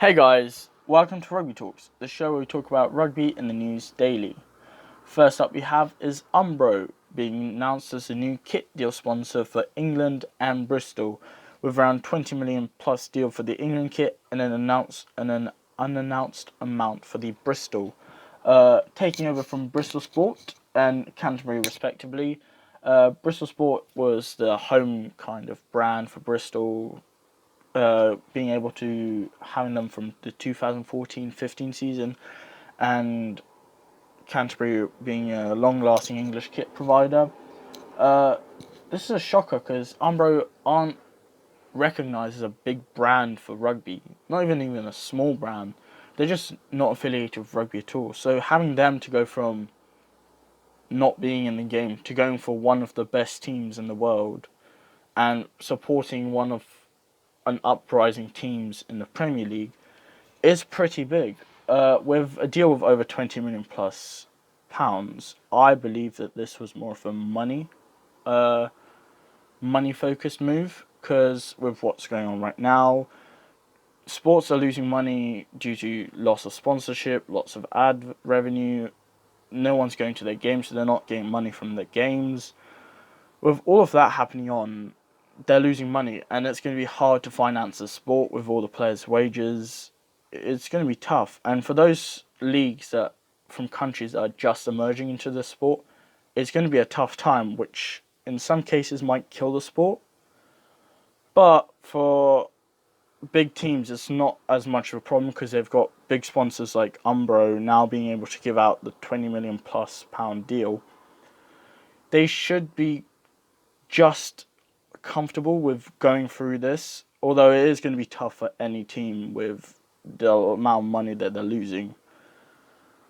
Hey guys, welcome to Rugby Talks, the show where we talk about rugby and the news daily. First up we have is Umbro being announced as a new kit deal sponsor for England and Bristol, with around 20 million plus deal for the England kit and an unannounced amount for the Bristol, taking over from Bristol Sport and Canterbury respectively. Bristol Sport was the home kind of brand for Bristol, being able to having them from the 2014-15 season, and Canterbury being a long-lasting English kit provider. Uh, this is a shocker because Umbro aren't recognised as a big brand for rugby, not even a small brand. They're just not affiliated with rugby at all. So having them to go from not being in the game to going for one of the best teams in the world and supporting one of an uprising teams in the Premier League is pretty big. With a deal of over 20 million plus pounds, I believe that this was more of a uh, money focused move. Because with what's going on right now, sports are losing money due to loss of sponsorship, lots of ad revenue. No one's going to their games, so they're not getting money from their games. With all of that happening on, they're losing money, and it's going to be hard to finance the sport with all the players' wages. It's going to be tough, and for those leagues that from countries that are just emerging into the sport, it's going to be a tough time, which in some cases might kill the sport. But for big teams, it's not as much of a problem because they've got big sponsors like Umbro now being able to give out the 20 million plus pound deal. They should be just comfortable with going through this, although it is going to be tough for any team with the amount of money that they're losing.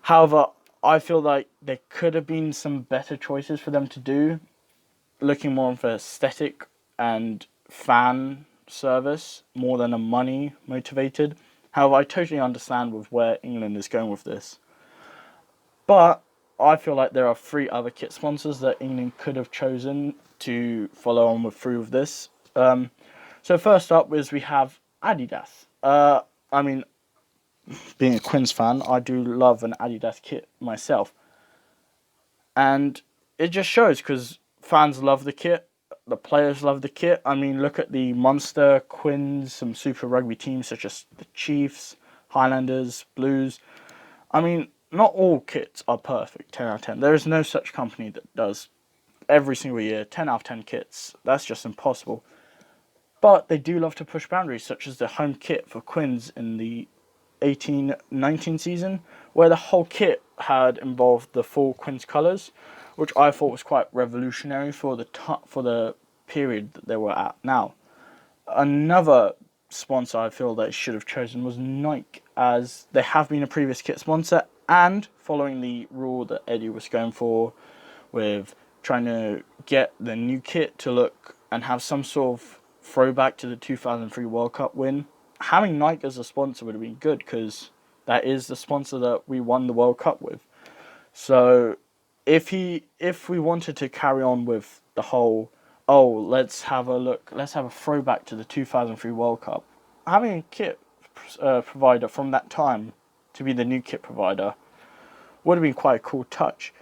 However, I feel like there could have been some better choices for them to do, looking more for aesthetic and fan service more than a money motivated. However, I totally understand with where England is going with this. But I feel like there are three other kit sponsors that England could have chosen to follow on with through with this. So first up is we have Adidas. I mean, being a Quins fan, I do love an Adidas kit myself, and it just shows because fans love the kit, the players love the kit. I mean, look at the Munster, Quins, some Super Rugby teams such as the Chiefs, Highlanders, Blues. I mean, not all kits are perfect, 10 out of 10. There is no such company that does every single year 10 out of 10 kits. That's just impossible. But they do love to push boundaries, such as the home kit for Quins in the 18-19 season, where the whole kit had involved the full Quins colours, which I thought was quite revolutionary for the period that they were at now. Another sponsor I feel they should have chosen was Nike, as they have been a previous kit sponsor, and following the rule that Eddie was going for with trying to get the new kit to look and have some sort of throwback to the 2003 World Cup win. Having Nike as a sponsor would have been good because that is the sponsor that we won the World Cup with. So if we wanted to carry on with the whole, oh, let's have a throwback to the 2003 World Cup, having a kit provider from that time to be the new kit provider would have been quite a cool touch.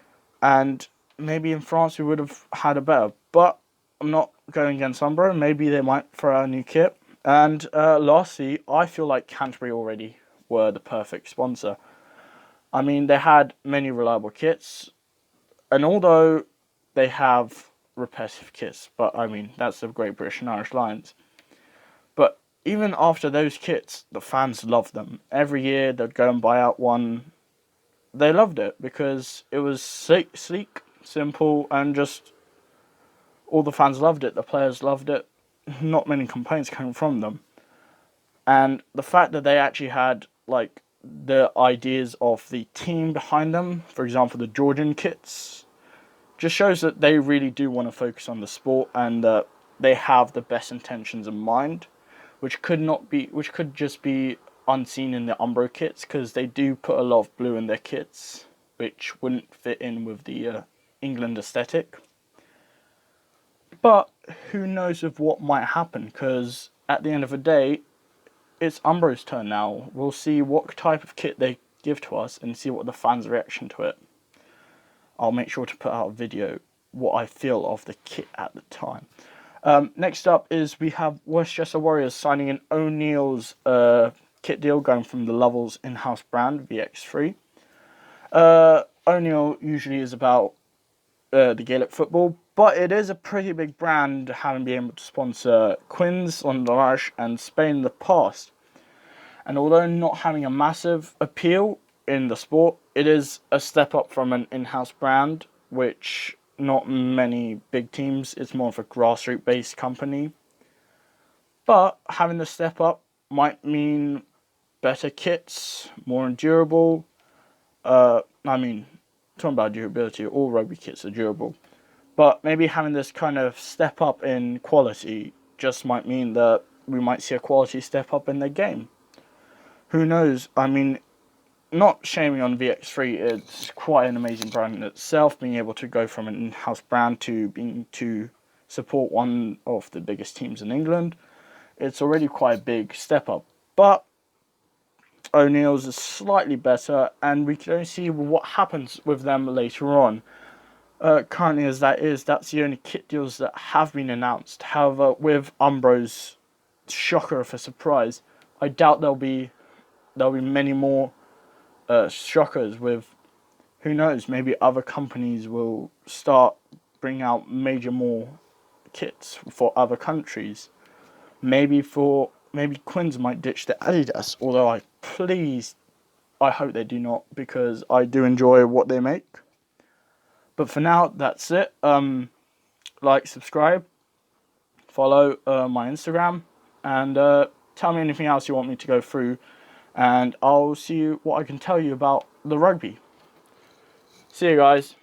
And maybe in France we would have had a better. But I'm not going against Umbro. Maybe they might throw out a new kit. And lastly, I feel like Canterbury already were the perfect sponsor. I mean, they had many reliable kits, and although they have repetitive kits, but I mean, that's the Great British and Irish Lions. But even after those kits, the fans loved them. Every year they'd go and buy out one. They loved it because it was sleek, simple, and just all the fans loved it. The players loved it. Not many complaints coming from them. And the fact that they actually had like the ideas of the team behind them, for example, the Georgian kits, just shows that they really do want to focus on the sport and that they have the best intentions in mind, which could just be unseen in the Umbro kits because they do put a lot of blue in their kits, which wouldn't fit in with the England aesthetic. But who knows of what might happen? Because at the end of the day, it's Umbro's turn now. We'll see what type of kit they give to us and see what the fans' reaction to it. I'll make sure to put out a video what I feel of the kit at the time. Next up is we have Worcester Warriors signing an O'Neill's kit deal, going from the Lovell's in-house brand VX3. O'Neill usually is about the Gaelic football, but it is a pretty big brand, having been able to sponsor Quins, London Irish and Spain in the past. And although not having a massive appeal in the sport, it is a step up from an in-house brand, which not many big teams, it's more of a grassroots based company. But having the step up might mean better kits, more endurable. Talking about durability, all rugby kits are durable. But maybe having this kind of step up in quality just might mean that we might see a quality step up in the game. Who knows? Not shaming on VX3, it's quite an amazing brand in itself, being able to go from an in-house brand to being to support one of the biggest teams in England. It's already quite a big step up, but O'Neill's is slightly better, and we can only see what happens with them later on. Currently as that's the only kit deals that have been announced. However, with Umbro's shocker of a surprise, I doubt there'll be many more shockers. With, who knows, maybe other companies will start bringing out more kits for other countries. Maybe Quins might ditch the Adidas, although I hope they do not, because I do enjoy what they make. But for now, that's it. Like, subscribe, follow my Instagram, and tell me anything else you want me to go through, and I'll see what I can tell you about the rugby. See you guys.